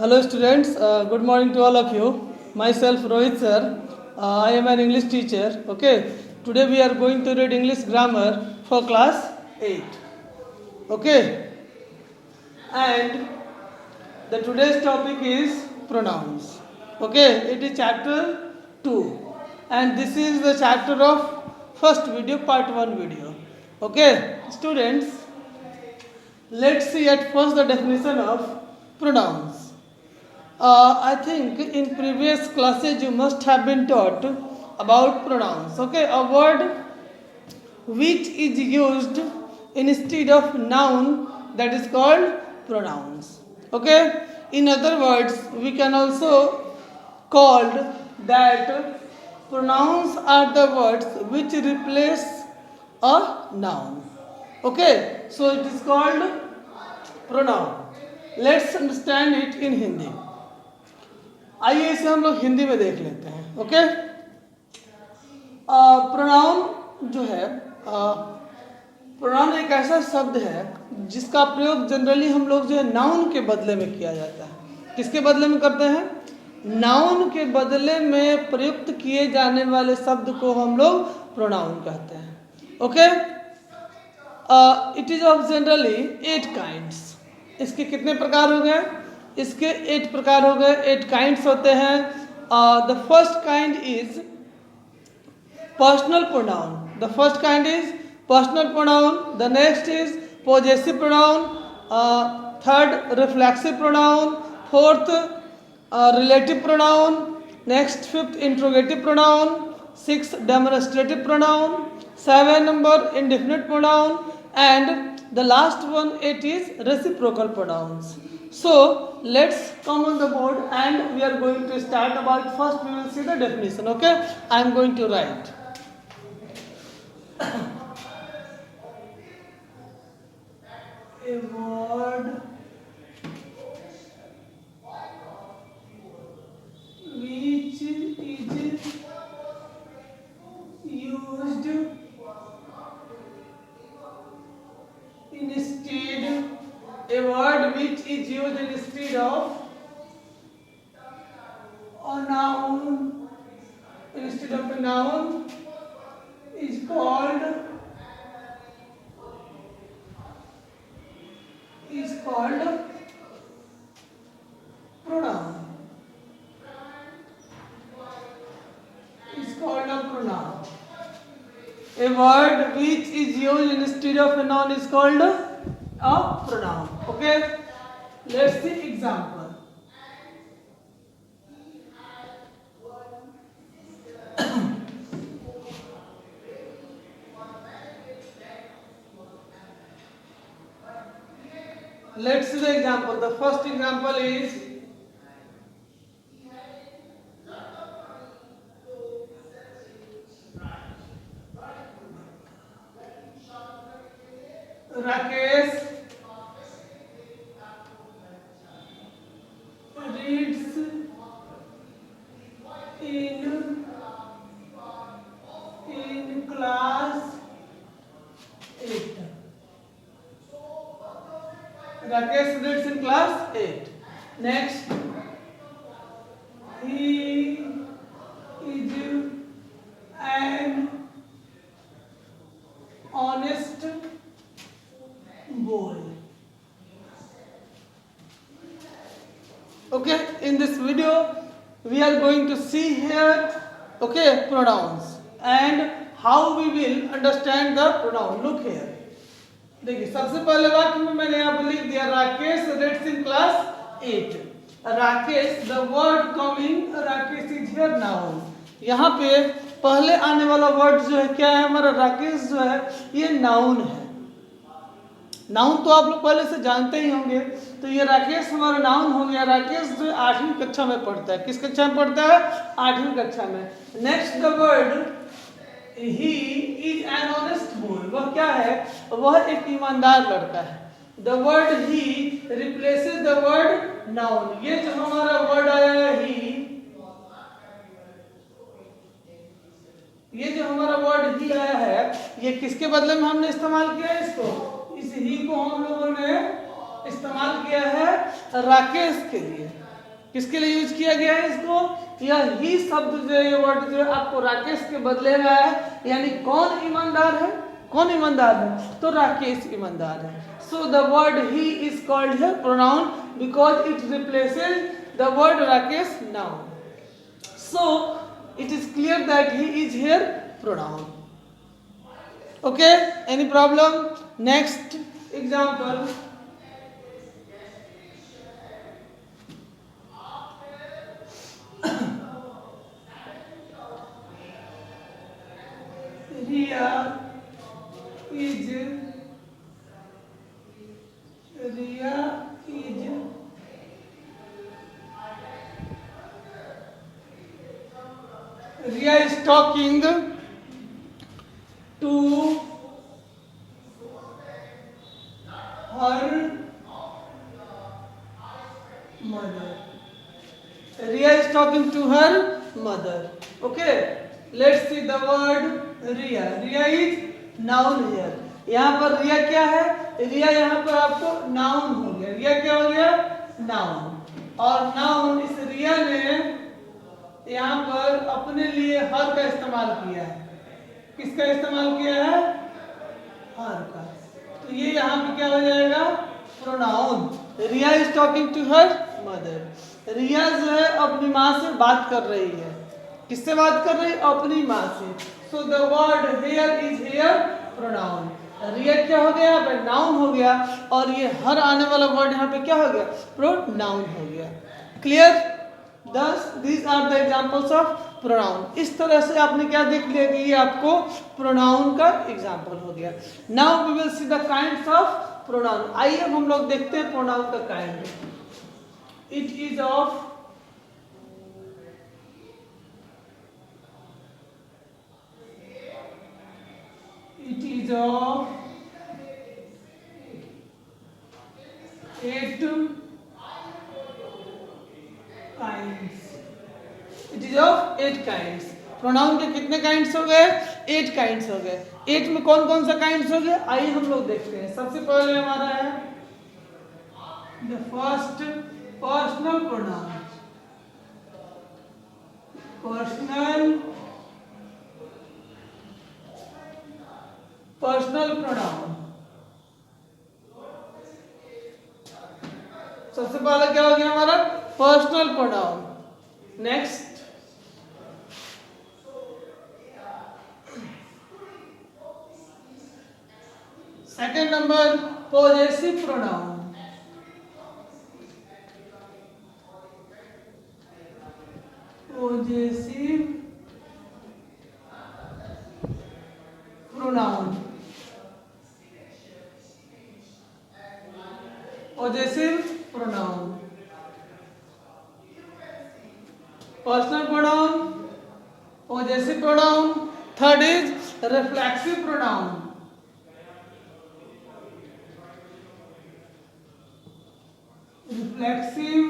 Hello students, good morning to all of you. Myself Rohit sir, I am an English teacher. Okay, today we are going to read English grammar for class 8. Okay, and the today's topic is pronouns. Okay, it is chapter 2 and this is the chapter of first video, part 1 video. Okay, students, let's see at first the definition of pronouns. I think in previous classes you must have been taught about pronouns. Okay, a word which is used instead of noun, that is called pronouns. Okay, in other words, we can also called that pronouns are the words which replace a noun. Okay, so it is called pronoun. Let's understand it in Hindi. आइए इसे हम लोग हिंदी में देख लेते हैं. Okay, pronoun जो है, प्रोनाउन एक ऐसा शब्द है जिसका प्रयोग जनरली हम लोग जो है नाउन के बदले में किया जाता है. किसके बदले में करते हैं? नाउन के बदले में प्रयुक्त किए जाने वाले शब्द को हम लोग प्रोनाउन कहते हैं. Okay, it is of generally 8 kinds. इसके कितने प्रकार हो गए? इसके 8 प्रकार हो गए. 8 काइंड्स होते हैं. The first kind is personal pronoun. The first kind is personal pronoun. The next is possessive pronoun. Third reflexive pronoun. Fourth relative pronoun. Next fifth interrogative pronoun. 6 demonstrative pronoun. 7 number indefinite pronoun. And the last one, it is reciprocal pronouns. So let's come on the board and we are going to start about. First we will see the definition. Okay, I am going to write. A word which is used instead, a word which is used instead of a noun, instead of a noun, is called pronoun. Is called a pronoun. A word which is used instead of a noun is called a pronoun. Okay, let's see example. Let's see the example. The first example is Rakesh reads in class 8. Rakesh reads in class 8. Next, he is an honest boy. Okay, in this video we are going to see here, okay, pronouns and how we will understand the pronoun. Look here, देखिए सबसे पहले वाक्य में मैंने यहाँ पर लिख दिया Rakesh reads in class 8. Rakesh, the word coming Rakesh is here noun. यहाँ पे पहले आने वाला वर्ड जो है क्या है हमारा? राकेश जो है ये नाउन है. नाउन तो आप लोग पहले से जानते ही होंगे. तो ये राकेश हमारा नाउन हो गया. राकेश जो 8वीं कक्षा में पढ़ता है. किस कक्षा में पढ़ता है? 8वीं कक्षा में. Next the word he is an honest boy. वह क्या है? वह एक ईमानदार लड़का है. The word he replaces the word noun. ये जो हमारा वर्ड आया है ही, ये जो हमारा वर्ड ही आया है ये किसके बदले में हमने इस्तेमाल किया है? इसको, इस ही को हम लोगों ने इस्तेमाल किया है राकेश के लिए. किसके लिए यूज किया गया है इसको? यह ही शब्द जो है, वर्ड जो है आपको राकेश के बदले में है, यानी कौन ईमानदार है? कौन ईमानदार है? तो राकेश ईमानदार है. So the word he is called here pronoun because it replaces the word Rakesh noun. So it is clear that he is here pronoun. Okay, any problem? Next example. Riya is talking to her mother. Riya is talking to her mother. Okay, let's see the word Riya. Riya is noun here. यहाँ पर रिया क्या है? रिया यहाँ पर आपको noun हो गया. रिया क्या हो गया? नाउन. और नाउन इस रिया ने यहाँ पर अपने लिए हर का इस्तेमाल किया है. किसका इस्तेमाल किया है? हर का. तो ये यहाँ पे क्या हो जाएगा? Pronoun. Riya is talking to her mother. Riya जो है अपनी माँ से बात कर रही है. किससे बात कर रही है? अपनी माँ से. So the word here is here pronoun. Riya क्या हो गया? यहाँ पे नाउन हो गया, और ये हर आने वाला वर्ड यहाँ पे क्या हो गया? प्रोनाउन हो गया. Clear? Thus these are the examples of pronoun. इस तरह से आपने क्या देख लिया कि ये आपको pronoun का example हो गया. Now we will see the kinds of pronoun. आइए अब हम लोग देखते हैं pronoun का kind. It is of eight kinds. It is of 8 kinds. Pronoun के कितने काइंड्स हो गए? 8 काइंड्स हो गए. 8 में कौन कौन सा काइंड्स हो गए? आइए हम लोग देखते हैं. सबसे पहले हमारा है the first personal pronoun. Personal pronoun. सबसे पहले क्या हो गया हमारा? Personal pronoun. Next second number possessive pronoun. Possessive pronoun. Possessive pronoun. Personal pronoun, possessive pronoun. Third is reflexive pronoun. Reflexive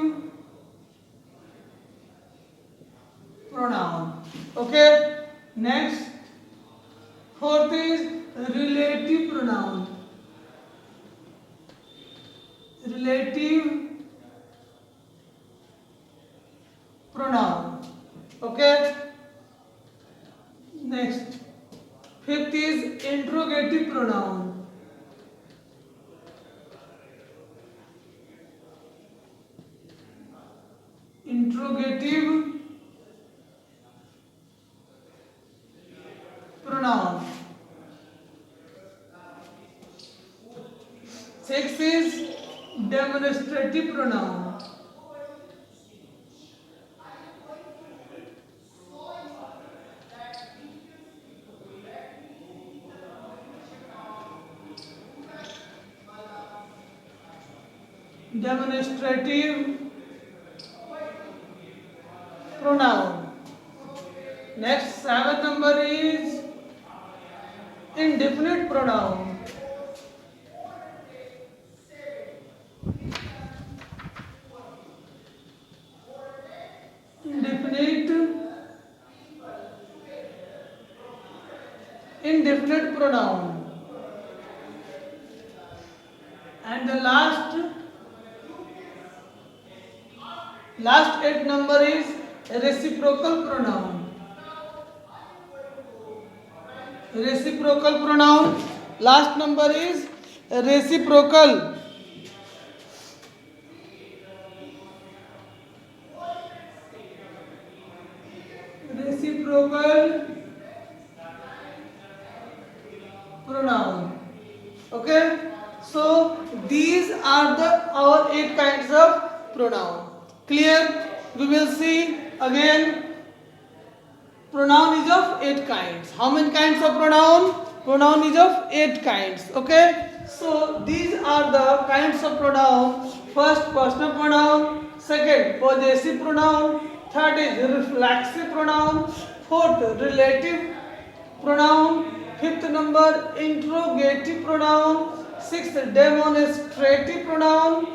pronoun. Okay. Next, fourth is relative pronoun. Relative pronoun. Okay. Next, fifth is interrogative pronoun. Interrogative pronoun. Sixth is demonstrative pronoun. Demonstrative pronoun. Next, seventh number is indefinite pronoun. Indefinite pronoun. And the last Last 8 number is reciprocal pronoun. Reciprocal pronoun. Last number is reciprocal. Reciprocal pronoun. Okay. So these are our 8 kinds of pronoun. Clear? We will see again. Pronoun is of 8 kinds. How many kinds of pronoun? Pronoun is of 8 kinds. Okay. So these are the kinds of pronoun. First, personal pronoun. Second, possessive pronoun. Third is reflexive pronoun. Fourth, relative pronoun. Fifth number, interrogative pronoun. Sixth, demonstrative pronoun.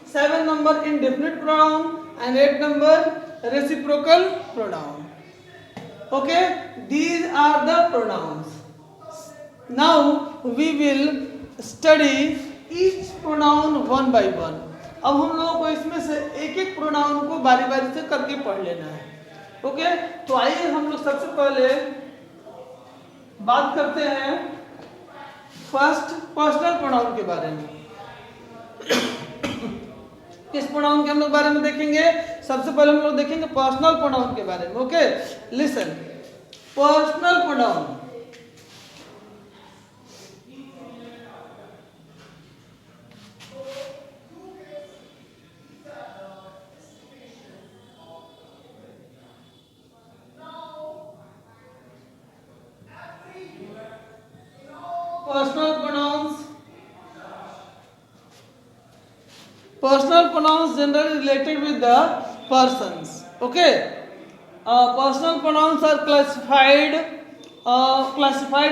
Seven number, indefinite pronoun. And 8 number, reciprocal pronoun. Okay, these are the pronouns. Now we will study each pronoun one by one. अब हम लोगों को इसमें से एक एक pronoun को बारी बारी से करके पढ़ लेना है. ओके, तो आइए हम लोग सबसे पहले बात करते हैं फर्स्ट पर्सनल प्रोनाउन के बारे में. किस प्रोनाउन के हम लोग बारे में देखेंगे? सबसे पहले हम लोग देखेंगे पर्सनल प्रोनाउन के बारे में. Okay, listen. Personal pronoun. Personal pronouns. Personal pronouns generally related with the persons. Okay. Personal pronouns are classified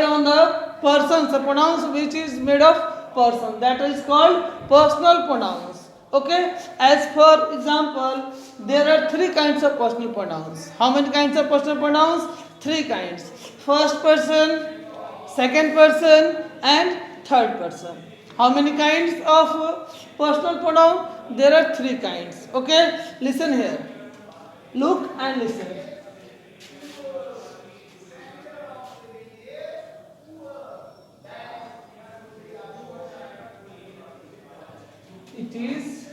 on the persons. The pronouns which is made of person, that is called personal pronouns. Okay. As for example, there are 3 kinds of personal pronouns. How many kinds of personal pronouns? 3 kinds. First person, second person, and third person. How many kinds of personal pronoun? There are 3 kinds. Okay, listen here. Look and listen. It is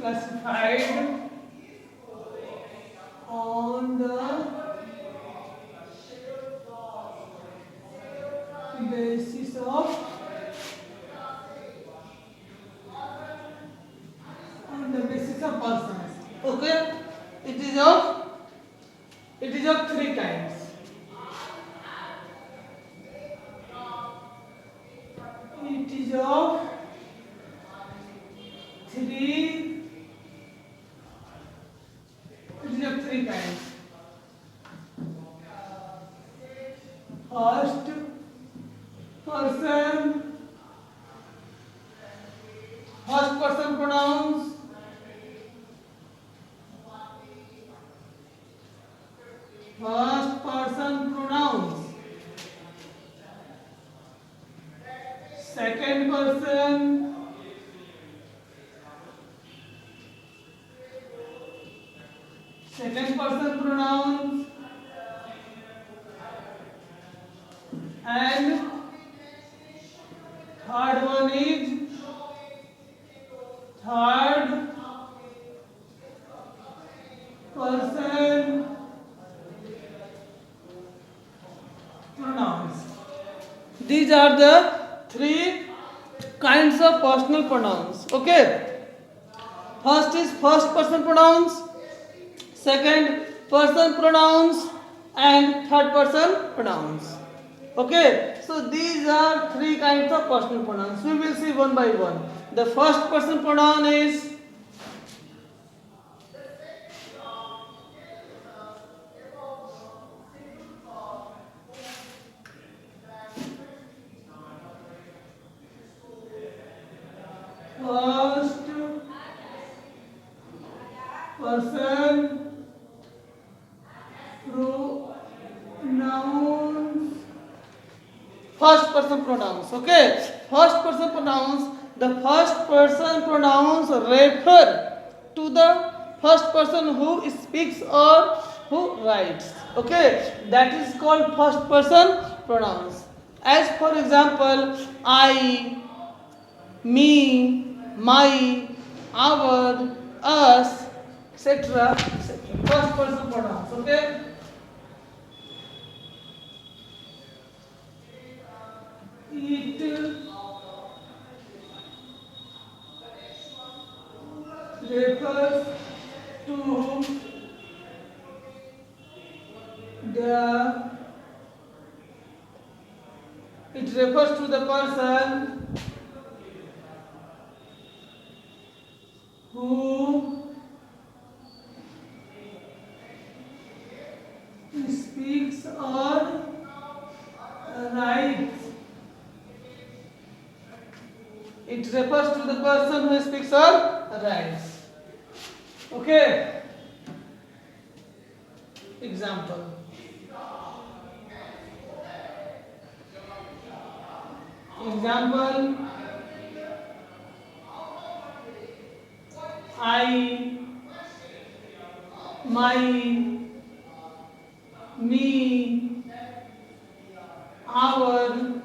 classified on the basis of persons. Okay, it is of 3 kinds. It is of 3 kinds. First person pronouns. First person pronouns. Second person. Second person pronouns. And third one is third person pronouns. These are the 3 kinds of personal pronouns. Okay, first is first person pronouns, second person pronouns, and third person pronouns. Okay, so these are 3 kinds of personal pronouns. We will see one by one. The first person pronoun is first person pronouns. first person pronouns. Okay, first person pronouns. The first person pronouns refer to the first person who speaks or who writes. Okay, that is called first person pronouns. As for example, I, me, my, our, us, etc. First person pronouns. Okay. It refers to the person who speaks or writes. It refers to the person who speaks or writes. Okay. Example. I, my, me, our,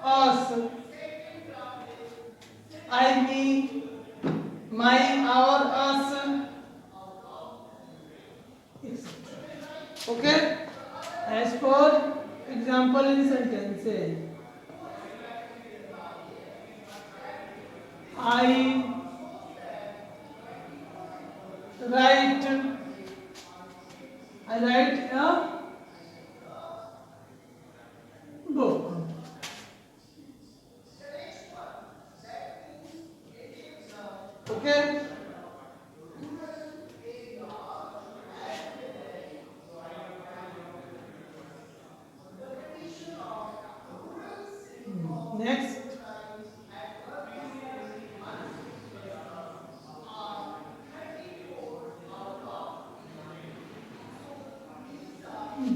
us. I, me, my, our, us. Okay. As for example in sentences, I write a book. Okay. Next.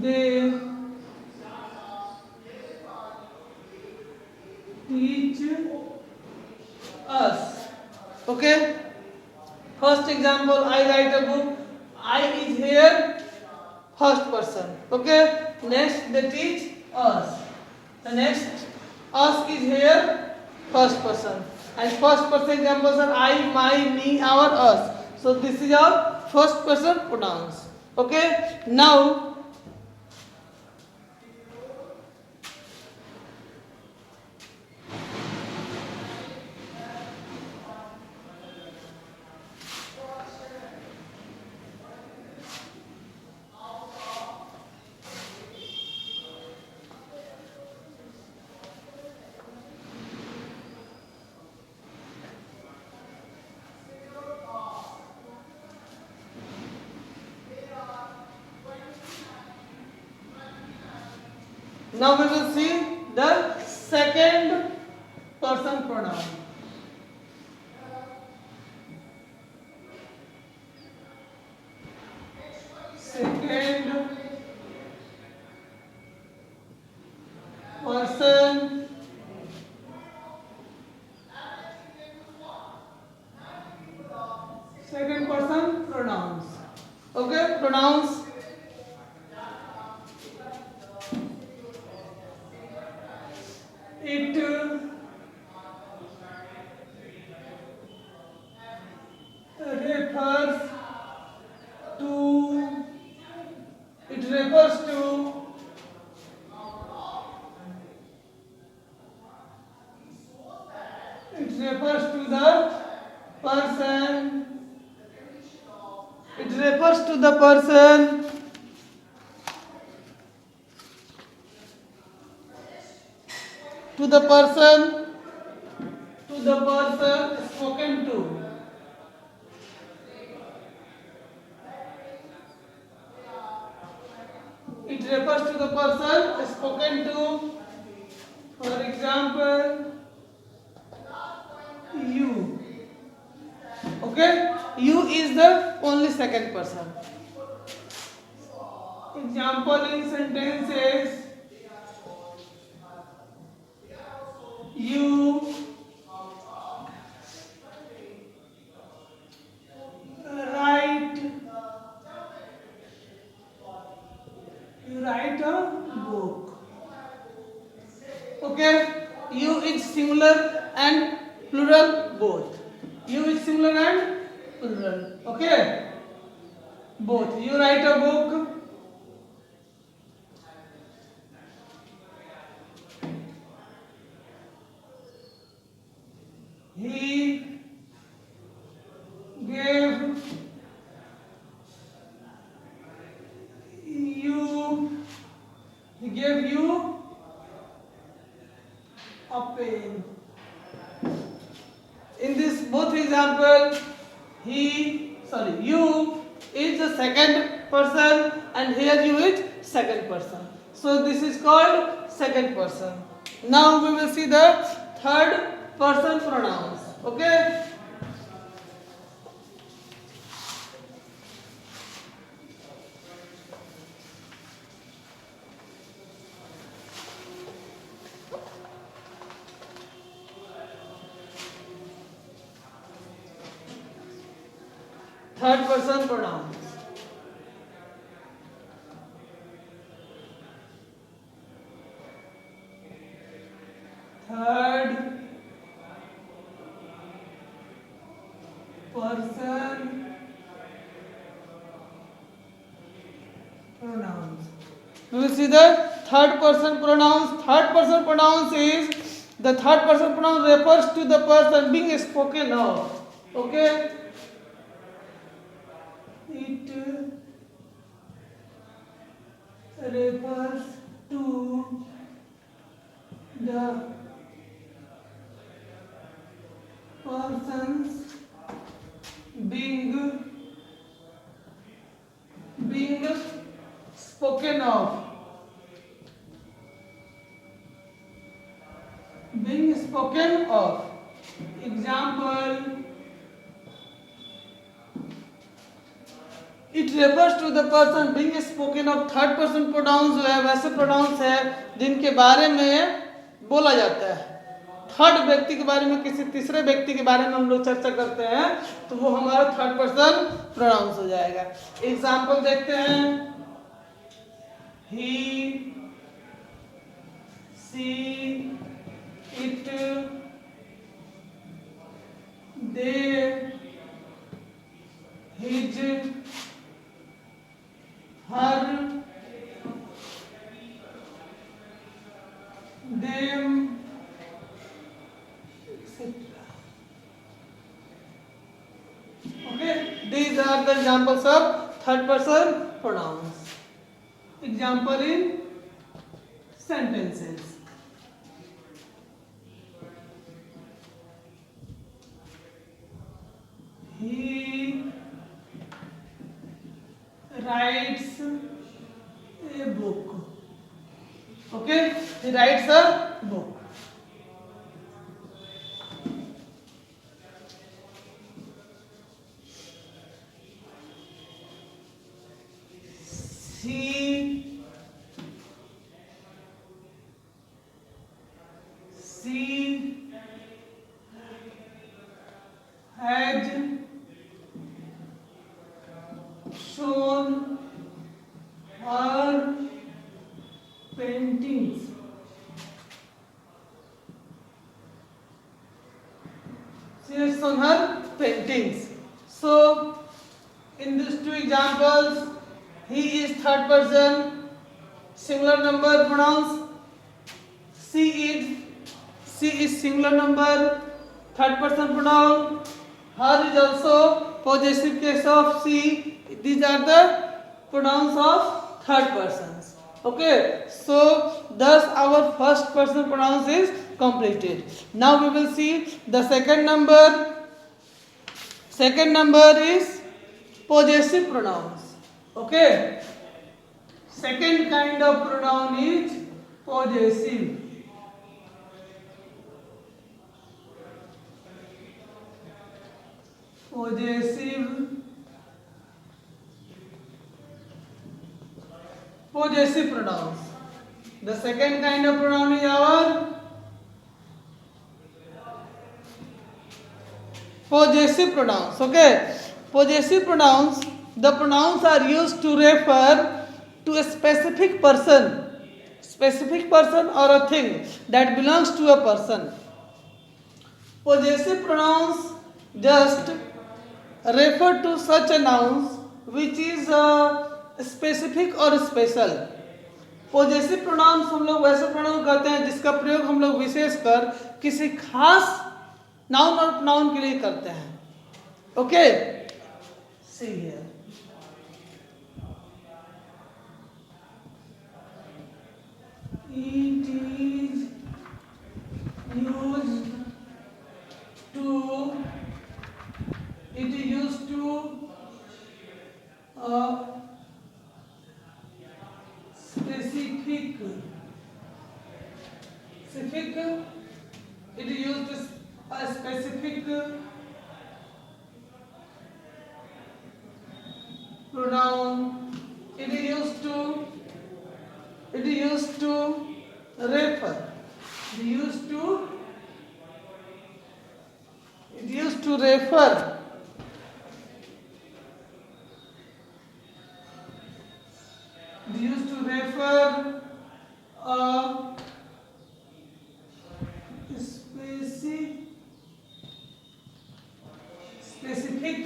They teach us. Okay. First example, I write a book. I is here first person. Okay. Next, they teach us. The next, us is here first person. And first person examples are I, my, me, our, us. So this is our first person pronouns. Okay. Now we will see the second person pronoun. Second person pronouns. Okay, pronouns. It refers to the person spoken to. It refers to the person spoken to. For example, you. Okay, you is the only second person. Example in sentences: you write a book. Okay, you is singular and plural both. You is singular and plural. Okay, both. You write a book. He gave you a pen. In this both example, you is the second person and here you is second person. So this is called second person. Now we will see the third person pronouns. Okay. Third person pronouns. Third person pronouns. We will see the third person pronouns. Third person pronouns is the third person pronoun refers to the person being spoken of. Okay. It refers to the persons being spoken of. Being spoken of. Example, it refers to the person being spoken of. Third person pronouns जो है वैसे pronounce है जिनके बारे में बोला जाता है. थर्ड व्यक्ति के बारे में, किसी तीसरे व्यक्ति के बारे में हम लोग चर्चा करते हैं तो वो हमारा थर्ड पर्सन प्रोनाउंस हो जाएगा. एग्जाम्पल देखते हैं. He, she, it, they, his, her, them, etc. Okay, these are the examples of third person pronouns. Example in sentences. He writes a book. Okay, he writes a book. She has shown her paintings. She has shown her paintings. So, in these two examples, he is third person, singular number pronouns. She is singular number, third person pronoun. Her is also possessive case of she. These are the pronouns of third persons. Okay, so thus our first person pronouns is completed. Now we will see the second number. Second number is possessive pronouns. Okay, second kind of pronoun is possessive. Possessive pronouns. The second kind of pronoun is our possessive pronouns. Okay, possessive pronouns, the pronouns are used to refer to a specific person or a thing that belongs to a person. Possessive pronouns just refer to such a noun which is specific or special. Possessive pronouns हम लोग वैसे pronoun कहते हैं जिसका प्रयोग हम लोग विशेषकर किसी खास नाउन और प्रोनाउन के लिए करते हैं. Okay, see here. It is used to specific. It is used a specific pronoun. It is used to refer. It used to refer. A specific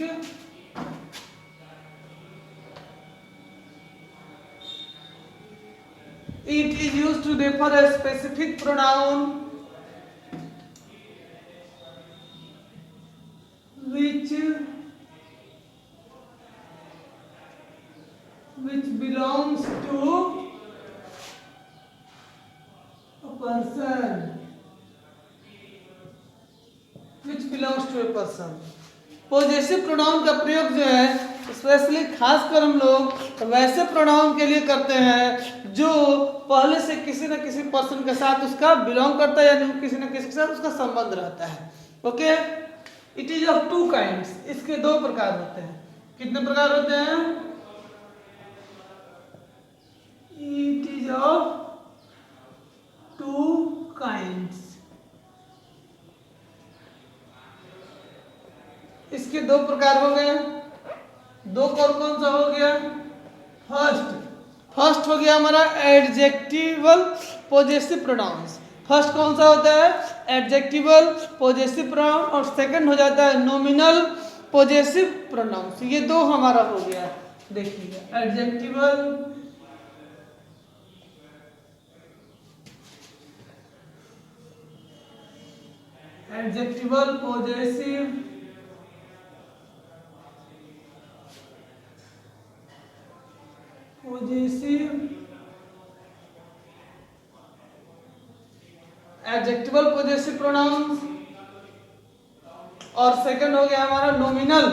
it is used to refer a specific pronoun which belongs to a person. Possessive pronoun का प्रयोग जो है specially खासकर हम लोग वैसे pronoun के लिए करते हैं जो पहले से किसी न किसी पर्सन के साथ उसका बिलोंग करता है, यानी किसी न किसी के साथ उसका संबंध रहता है. Okay, it is of two kinds. इसके दो प्रकार होते हैं. कितने प्रकार होते हैं? It is of two kinds. इसके दो प्रकार हो गए. दो कौन सा हो गया? फर्स्ट हो गया हमारा एडजेक्टिवल पॉजेसिव प्रोनाउंस. फर्स्ट कौन सा होता है? Adjectival possessive pronoun. और सेकंड हो जाता है नॉमिनल पॉजेसिव प्रोनाउंस. ये दो हमारा हो गया. देखिएगा, adjectival possessive adjectival possessive pronouns. और सेकंड हो गया हमारा नॉमिनल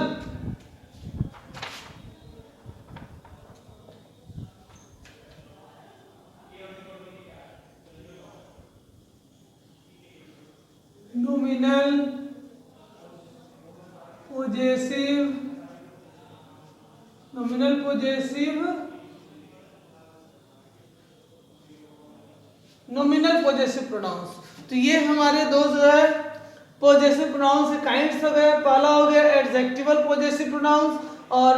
नॉमिनल पॉजेसिव प्रोनाउंस. तो ये हमारे दो जो है पॉजेसिव प्रोनाउंस के काइंड्स हो गए. पहला हो गया एडजेक्टिवल पॉजेसिव प्रोनाउंस और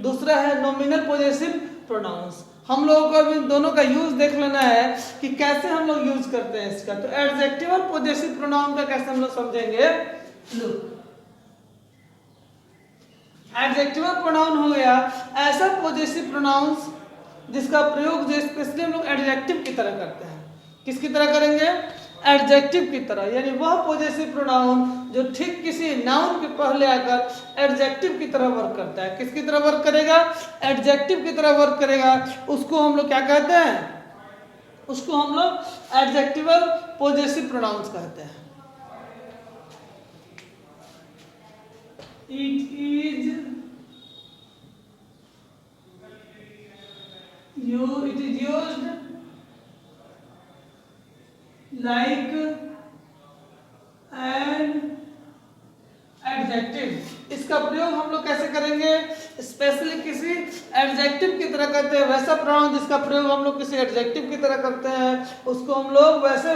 दूसरा है नॉमिनल पॉजेसिव प्रोनाउंस. हम लोगों को अभी दोनों का यूज देख लेना है कि कैसे हम लोग यूज करते हैं इसका. तो एडजेक्टिवल पॉजेसिव प्रोनाउन का कैसे हम लोग समझेंगे. एडजेक्टिवल प्रोनाउन हो गया ऐसा पॉजेसिव प्रोनाउंस जिसका प्रयोग जो स्पेशली हम लोग एडजेक्टिव की तरह करते हैं. किसकी तरह करेंगे? एडजेक्टिव की तरह. यानी वह पॉजेसिव प्रोनाउन जो ठीक किसी नाउन के पहले आकर एडजेक्टिव की तरह वर्क करता है. किसकी तरह वर्क करेगा? एडजेक्टिव की तरह वर्क करेगा. उसको हम लोग क्या कहते हैं? उसको हम लोग एडजेक्टिवल पॉजेसिव प्रोनाउंस कहते हैं. It is used like an adjective. इसका प्रयोग हम लोग कैसे करेंगे? स्पेशली किसी एडजेक्टिव की तरह करते हैं. वैसा प्रोनाउन जिसका प्रयोग हम लोग किसी एडजेक्टिव की तरह करते हैं उसको हम लोग वैसे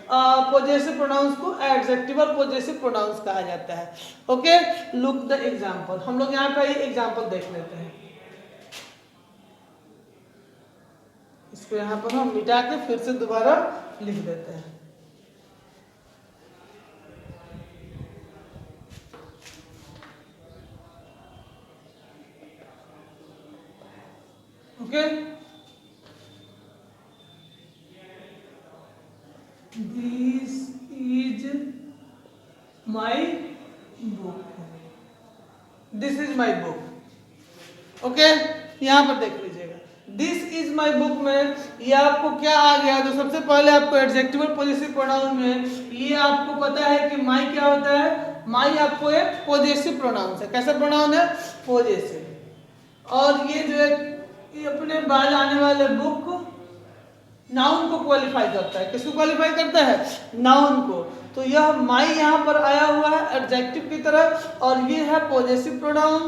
पोजेसिव प्रोनाउंस को एडजेक्टिवल पोजेसिव प्रोनाउंस कहा जाता है। Okay, look the example. हम लोग यहाँ पे एग्जांपल देख लेते हैं। इसको यहाँ पर हम मिटा के फिर से दोबारा लिख देते हैं। Okay, this is my book, this is my book. Okay, यहां पर देख लीजिएगा, दिस इज माई बुक में ये आपको क्या आ गया? तो सबसे पहले आपको एडजेक्टिवल पोजेसिव प्रोनाउन में ये आपको पता है कि माई क्या होता है? माई आपको एक पोजेसिव प्रोनाउन है। कैसा प्रोनाउन है? पोजेसिव। और ये जो है ये अपने बाद आने वाले बुक नाउन को क्वालिफाई करता है। किसको क्वालिफाई करता है? नाउन को। तो यह माई यहाँ पर आया हुआ है एडजेक्टिव की तरह, और ये है पोजेसिव प्रोनाउन।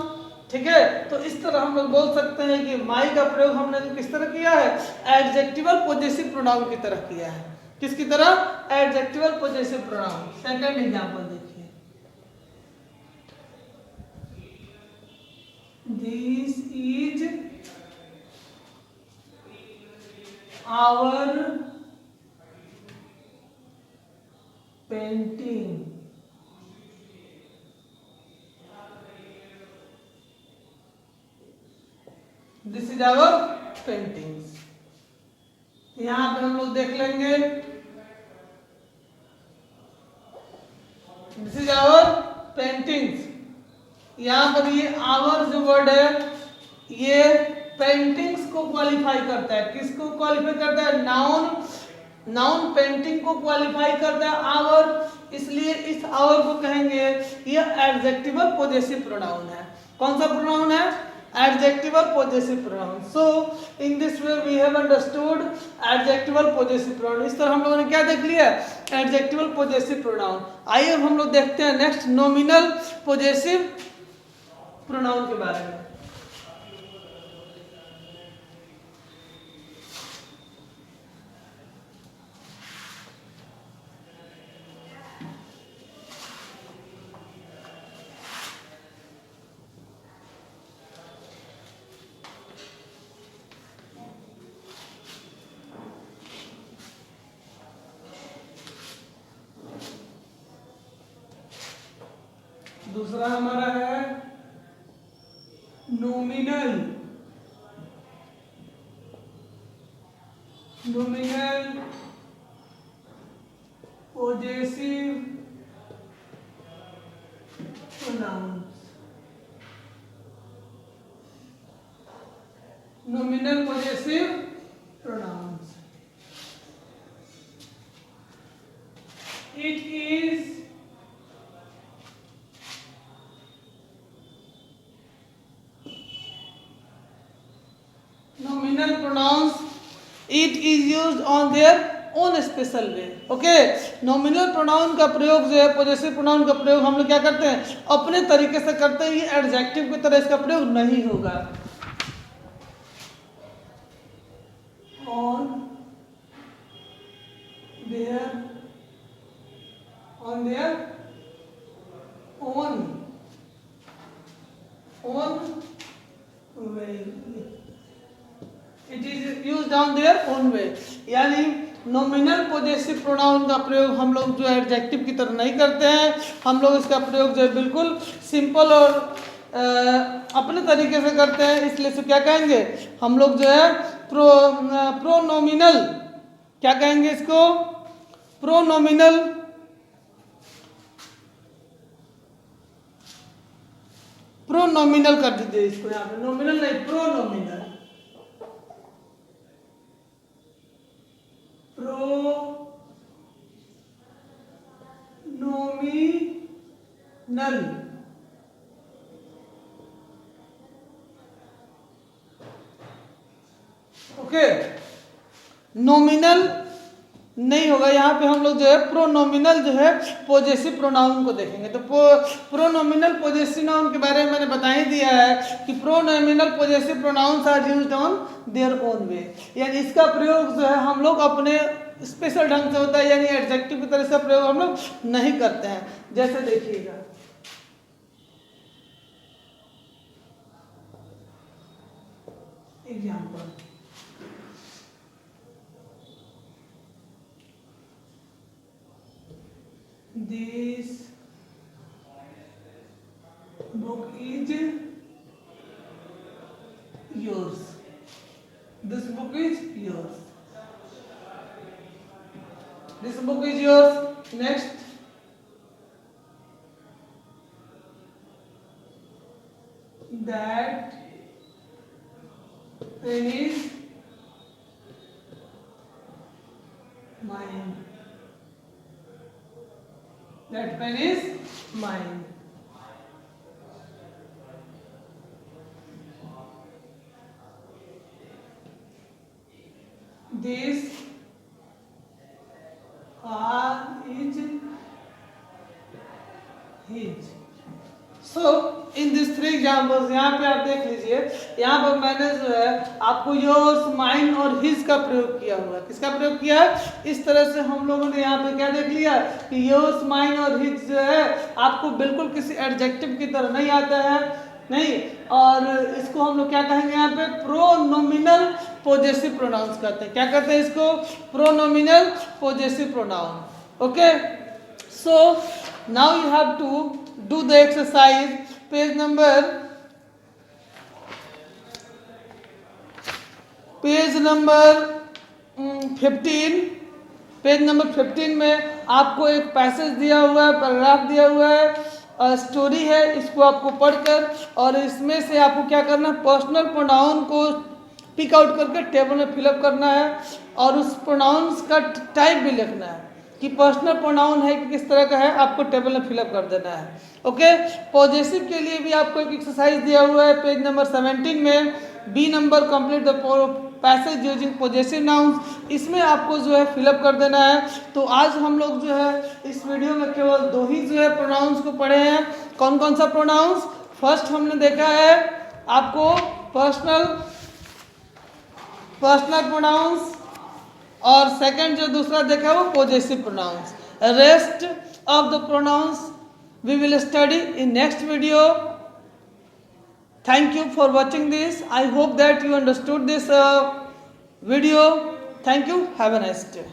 ठीक है, तो इस तरह हम लोग बोल सकते हैं कि माई का प्रयोग हमने किस तरह किया है? एडजेक्टिवल पोजेसिव प्रोनाउन की तरह किया है। किसकी तरह? Adjectival possessive pronoun. Second example देखिए, this is our painting, this is our paintings। यहां पे हम लोग देख लेंगे, दिस इज आवर पेंटिंग्स। यहां पर ये आवर जो वर्ड है ये पेंटिंग्स को क्वालिफाई करता है। किसको क्वालिफाई करता है? नाउन। नाउन पेंटिंग को क्वालिफाई करता है आवर, इसलिए इस आवर को कहेंगे ये एडजेक्टिवल पोजेसिव प्रोनाउन है। कौन सा प्रोनाउन है? Adjectival possessive pronoun. So in this way we have understood adjectival possessive pronoun. इस तरह हम लोगों ने क्या देख लिया? Adjectival possessive pronoun. आइए हम लोग देखते हैं नेक्स्ट नॉमिनल पोजेसिव प्रोनाउन के बारे में। दूसरा हमारा है nominal. Nominal possessive pronouns. Nominal possessive pronouns. It is nominal pronouns, it is used on their own special way। Okay, nominal pronoun का प्रयोग जो है, पोजेसिव प्रोनाउन का प्रयोग हम लोग क्या करते हैं? अपने तरीके से करते हैं। ये एडजेक्टिव की तरह इसका प्रयोग नहीं होगा। on their own way, it is used on their own way. यानी नॉमिनल पोजेसिव प्रोनाउन का प्रयोग हम लोग जो है एडजेक्टिव की तरह नहीं करते हैं। हम लोग इसका प्रयोग जो है बिल्कुल सिंपल और अपने तरीके से करते हैं। इसलिए से क्या कहेंगे हम लोग जो है प्रोनोमिनल, क्या कहेंगे इसको? प्रोनोमिनल। प्रोनोमिनल कर दीजिए इसको, यहाँ पे नॉमिनल नहीं, प्रोनोमिनल। प्रोनोमिनल। ओके, नॉमिनल नहीं होगा। यहाँ पे हम लोग जो है प्रोनोमिनल जो है पोजेसिव प्रोनाउन को देखेंगे। तो प्रोनोमिनल पोजेसिव नाउन के बारे में मैंने बता ही दिया है कि pronominal possessive pronouns are used on their own way. यानी इसका प्रयोग जो है हम लोग अपने स्पेशल ढंग से होता है, यानी एडजेक्टिव की तरह से प्रयोग हम लोग नहीं करते हैं। जैसे देखिएगा, example, this book is yours. This book is yours. This book is yours. Next, that pen is mine. That pen is mine. This car is his. So in these three examples, यहाँ पे आप देख लीजिए, यहाँ पर मैंने जो है आपको योर्स, माइन और हिज का प्रयोग किया हुआ है। किसका प्रयोग किया है? इस तरह से हम लोगों ने यहाँ पे क्या देख लिया कि योर्स, माइन और हिज जो है आपको बिल्कुल किसी एडजेक्टिव की तरह नहीं आता है, नहीं, और इसको हम लोग क्या कहेंगे यहाँ पे? प्रोनोमिनल पोजेसिव प्रोनाउंस कहते हैं। क्या कहते हैं इसको? Pronominal possessive pronoun. Okay, so now you have to do the exercise, page number 15। Page number 15 में आपको एक पैसेज दिया हुआ है, पैराग्राफ दिया हुआ है, स्टोरी है। इसको आपको पढ़कर और इसमें से आपको क्या करना है? पर्सनल प्रोनाउन को पिक आउट करके टेबल में फिलअप करना है और उस प्रोनाउंस का टाइप भी लिखना है कि पर्सनल प्रोनाउन है कि किस तरह का है, आपको टेबल में फिलअप कर देना है। ओके, पॉजेसिव के लिए भी आपको एक एक्सरसाइज दिया हुआ है पेज नंबर 17 में, B number, complete the passage using possessive nouns. इसमें आपको जो है फिलअप कर देना है। तो आज हम लोग जो है इस वीडियो में केवल 2 ही जो है प्रोनाउंस को पढ़े हैं। कौन कौन सा प्रोनाउंस? फर्स्ट हमने देखा है आपको पर्सनल प्रोनाउंस, और सेकंड जो दूसरा देखा वो possessive pronouns. Rest of the pronouns we will study in next video. Thank you for watching this. I hope that you understood this video. Thank you. Have a nice day.